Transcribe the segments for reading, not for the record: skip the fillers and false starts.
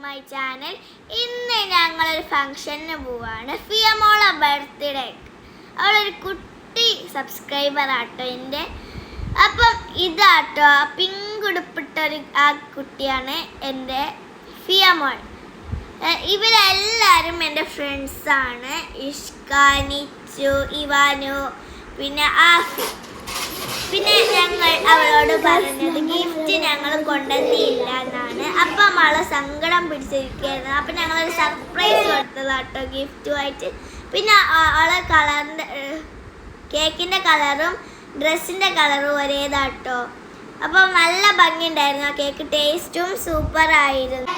My channel. ഇന്ന് ഞങ്ങളൊരു ഫംഗ്ഷന് പോവാണ്. ഫിയമോളെ ബർത്ത്ഡേ. അവളൊരു കുട്ടി സബ്സ്ക്രൈബർ ആട്ടോ എൻ്റെ. അപ്പം ഇതാട്ടോ പിങ്ക് ഉടുപ്പിട്ടൊരു ആ കുട്ടിയാണ് എൻ്റെ ഫിയമോൾ. ഇവരെല്ലാവരും എൻ്റെ ഫ്രണ്ട്സാണ്. ഇഷ്ക, നിച്ചു, ഇവാനു, പിന്നെ ആഫി. പിന്നെ ഞങ്ങൾ അവളോട് പറഞ്ഞത് ഗിഫ്റ്റ് ഞങ്ങൾ കൊണ്ടുവന്നില്ല എന്നാണ്. അപ്പം അവളെ സങ്കടം പിടിച്ചിരിക്കുകയായിരുന്നു. അപ്പം ഞങ്ങളൊരു സർപ്രൈസ് കൊടുത്തതാട്ടോ ഗിഫ്റ്റുമായിട്ട്. പിന്നെ അവളെ കളറിൻ്റെ കേക്കിൻ്റെ കളറും ഡ്രസ്സിൻ്റെ കളറും ഒരേതാട്ടോ. അപ്പം നല്ല ഭംഗിയുണ്ടായിരുന്നു. ആ കേക്ക് ടേസ്റ്റും സൂപ്പറായിരുന്നു.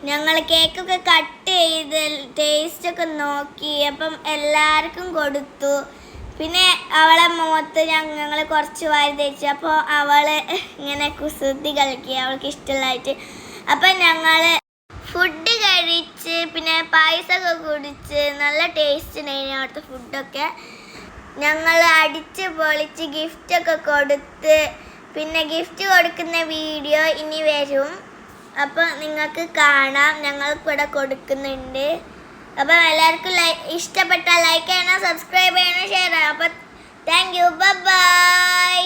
ഞങ്ങൾ കേക്കൊക്കെ കട്ട് ചെയ്ത് ടേസ്റ്റൊക്കെ നോക്കി. അപ്പം എല്ലാവർക്കും കൊടുത്തു. പിന്നെ അവളെ മുഖത്ത് ഞങ്ങൾ കുറച്ച് വാരി തേച്ചു. അപ്പോൾ അവൾ ഇങ്ങനെ കുസൃതി കളിക്കുക അവൾക്ക് ഇഷ്ടമുള്ളതായിട്ട്. അപ്പം ഞങ്ങൾ ഫുഡ് കഴിച്ച് പിന്നെ പായസമൊക്കെ കുടിച്ച് നല്ല ടേസ്റ്റ് ഉണ്ടായിരുന്നു അവിടുത്തെ ഫുഡൊക്കെ. ഞങ്ങൾ അടിച്ച് പൊളിച്ച് ഗിഫ്റ്റൊക്കെ കൊടുത്ത്. പിന്നെ ഗിഫ്റ്റ് കൊടുക്കുന്ന വീഡിയോ ഇനി വരും. അപ്പോൾ നിങ്ങൾക്ക് കാണാം. ഞങ്ങൾക്കിവിടെ കൊടുക്കുന്നുണ്ട്. അപ്പം എല്ലാവർക്കും ഇഷ്ടപ്പെട്ടാൽ ലൈക്ക് ചെയ്യണം, സബ്സ്ക്രൈബ് ചെയ്യണം, ഷെയർ ചെയ്യണം. അപ്പം താങ്ക് യു, ബൈ.